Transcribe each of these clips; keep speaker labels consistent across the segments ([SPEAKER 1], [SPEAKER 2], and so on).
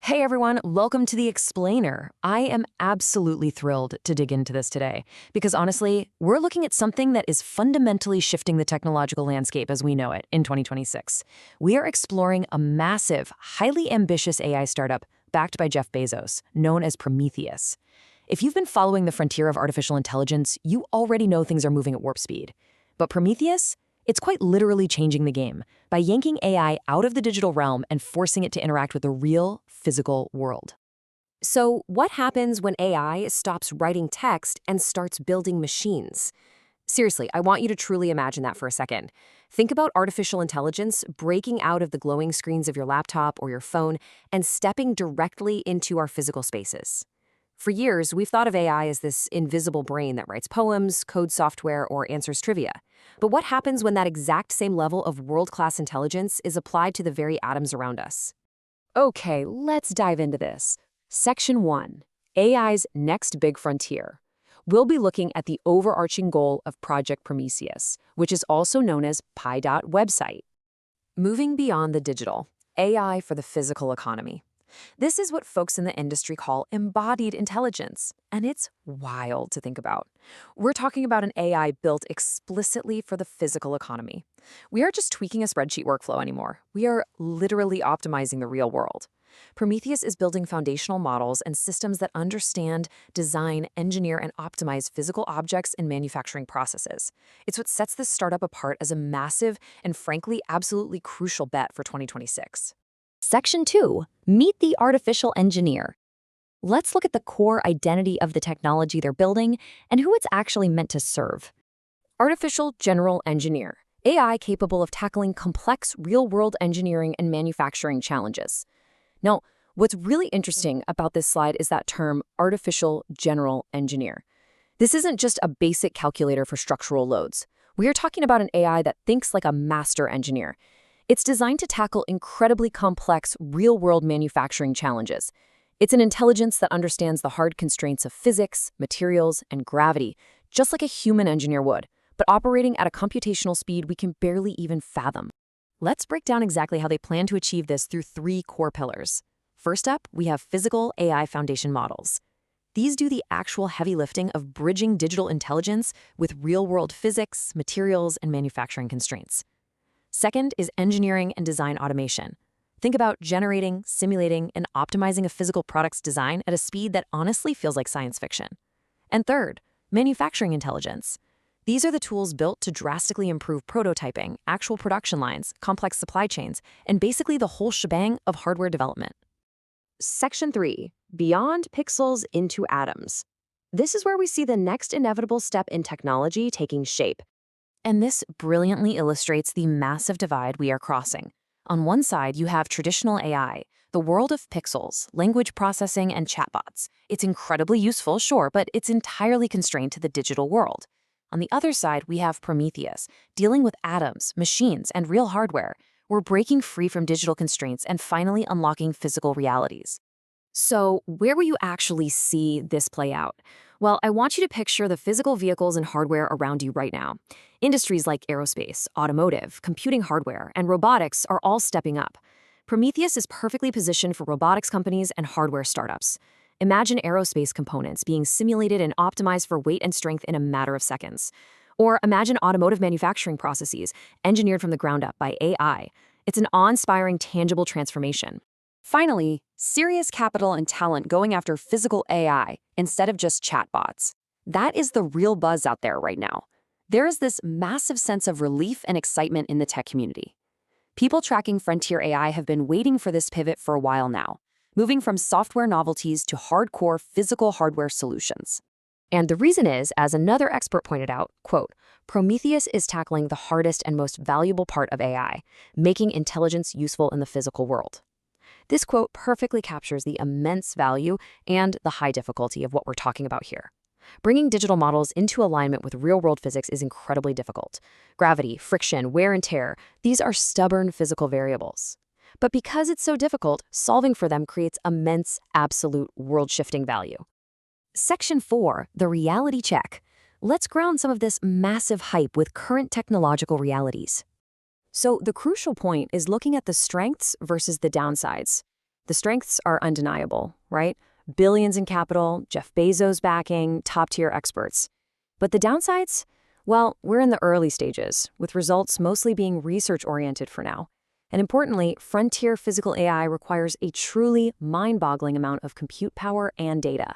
[SPEAKER 1] Hey everyone, welcome to The Explainer. I am absolutely thrilled to dig into this today because honestly, we're looking at something that is fundamentally shifting the technological landscape as we know it in 2026. We are exploring a massive, highly ambitious AI startup backed by Jeff Bezos, known as Prometheus. If you've been following the frontier of artificial intelligence, you already know things are moving at warp speed. But Prometheus? It's quite literally changing the game by yanking AI out of the digital realm and forcing it to interact with the real, physical world.
[SPEAKER 2] So, what happens when AI stops writing text and starts building machines? Seriously, I want you to truly imagine that for a second. Think about artificial intelligence breaking out of the glowing screens of your laptop or your phone and stepping directly into our physical spaces. For years, we've thought of AI as this invisible brain that writes poems, codes software, or answers trivia. But what happens when that exact same level of world-class intelligence is applied to the very atoms around us? Okay, let's dive into this. Section 1. AI's next big frontier. We'll be looking at the overarching goal of Project Prometheus, which is also known as Pi.website. Moving beyond the digital, AI for the physical economy. This is what folks in the industry call embodied intelligence, and it's wild to think about. We're talking about an AI built explicitly for the physical economy. We aren't just tweaking a spreadsheet workflow anymore. We are literally optimizing the real world. Prometheus is building foundational models and systems that understand, design, engineer, and optimize physical objects and manufacturing processes. It's what sets this startup apart as a massive and frankly absolutely crucial bet for 2026.
[SPEAKER 3] Section 2. Meet the artificial engineer. Let's look at the core identity of the technology they're building and who it's actually meant to serve.
[SPEAKER 2] Artificial General Engineer, AI capable of tackling complex real-world engineering and manufacturing challenges. Now, what's really interesting about this slide is that term, Artificial General Engineer. This isn't just a basic calculator for structural loads. We are talking about an AI that thinks like a master engineer. It's designed to tackle incredibly complex, real-world manufacturing challenges. It's an intelligence that understands the hard constraints of physics, materials, and gravity, just like a human engineer would, but operating at a computational speed we can barely even fathom. Let's break down exactly how they plan to achieve this through 3 core pillars. First up, we have physical AI foundation models. These do the actual heavy lifting of bridging digital intelligence with real-world physics, materials, and manufacturing constraints. Second is engineering and design automation. Think about generating, simulating, and optimizing a physical product's design at a speed that honestly feels like science fiction. And third, manufacturing intelligence. These are the tools built to drastically improve prototyping, actual production lines, complex supply chains, and basically the whole shebang of hardware development. Section 3. Beyond pixels into atoms. This is where we see the next inevitable step in technology taking shape. And this brilliantly illustrates the massive divide we are crossing. On one side, you have traditional AI, the world of pixels, language processing, and chatbots. It's incredibly useful, sure, but it's entirely constrained to the digital world. On the other side, we have Prometheus, dealing with atoms, machines, and real hardware. We're breaking free from digital constraints and finally unlocking physical realities. So, where will you actually see this play out? Well, I want you to picture the physical vehicles and hardware around you right now. Industries like aerospace, automotive, computing hardware, and robotics are all stepping up. Prometheus is perfectly positioned for robotics companies and hardware startups. Imagine aerospace components being simulated and optimized for weight and strength in a matter of seconds. Or imagine automotive manufacturing processes engineered from the ground up by AI. It's an awe-inspiring, tangible transformation. Finally, serious capital and talent going after physical AI instead of just chatbots. That is the real buzz out there right now. There is this massive sense of relief and excitement in the tech community. People tracking frontier AI have been waiting for this pivot for a while now, moving from software novelties to hardcore physical hardware solutions. And the reason is, as another expert pointed out, quote, Prometheus is tackling the hardest and most valuable part of AI, making intelligence useful in the physical world. This quote perfectly captures the immense value and the high difficulty of what we're talking about here. Bringing digital models into alignment with real-world physics is incredibly difficult. Gravity, friction, wear and tear, these are stubborn physical variables. But because it's so difficult, solving for them creates immense, absolute, world-shifting value. Section 4, the reality check. Let's ground some of this massive hype with current technological realities. So the crucial point is looking at the strengths versus the downsides. The strengths are undeniable, right? Billions in capital, Jeff Bezos backing, top-tier experts. But the downsides? Well, we're in the early stages, with results mostly being research-oriented for now. And importantly, frontier physical AI requires a truly mind-boggling amount of compute power and data.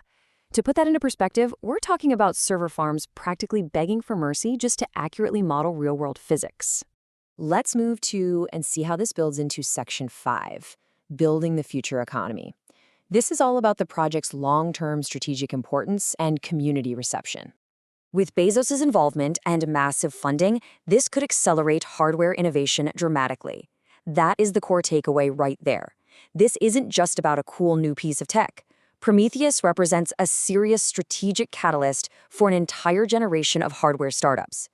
[SPEAKER 2] To put that into perspective, we're talking about server farms practically begging for mercy just to accurately model real-world physics. Let's move to and see how this builds into Section 5, Building the Future Economy. This is all about the project's long-term strategic importance and community reception. With Bezos' involvement and massive funding, this could accelerate hardware innovation dramatically. That is the core takeaway right there. This isn't just about a cool new piece of tech. Prometheus represents a serious strategic catalyst for an entire generation of hardware startups.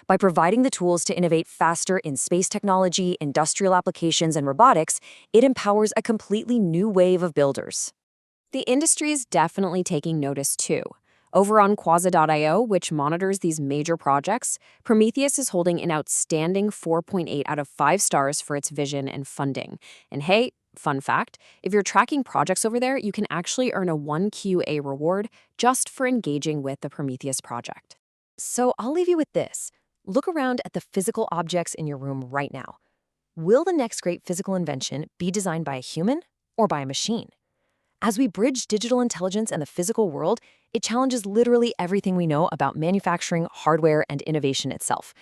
[SPEAKER 2] By providing the tools to innovate faster in space technology, industrial applications, and robotics, it empowers a completely new wave of builders. The industry is definitely taking notice too. Over on Quasa.io, which monitors these major projects, Prometheus is holding an outstanding 4.8 out of 5 stars for its vision and funding. And hey, fun fact, if you're tracking projects over there, you can actually earn a 1QA reward just for engaging with the Prometheus project. So I'll leave you with this. Look around at the physical objects in your room right now. Will the next great physical invention be designed by a human or by a machine? As we bridge digital intelligence and the physical world, it challenges literally everything we know about manufacturing, hardware, and innovation itself.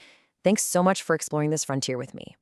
[SPEAKER 2] Thanks so much for exploring this frontier with me.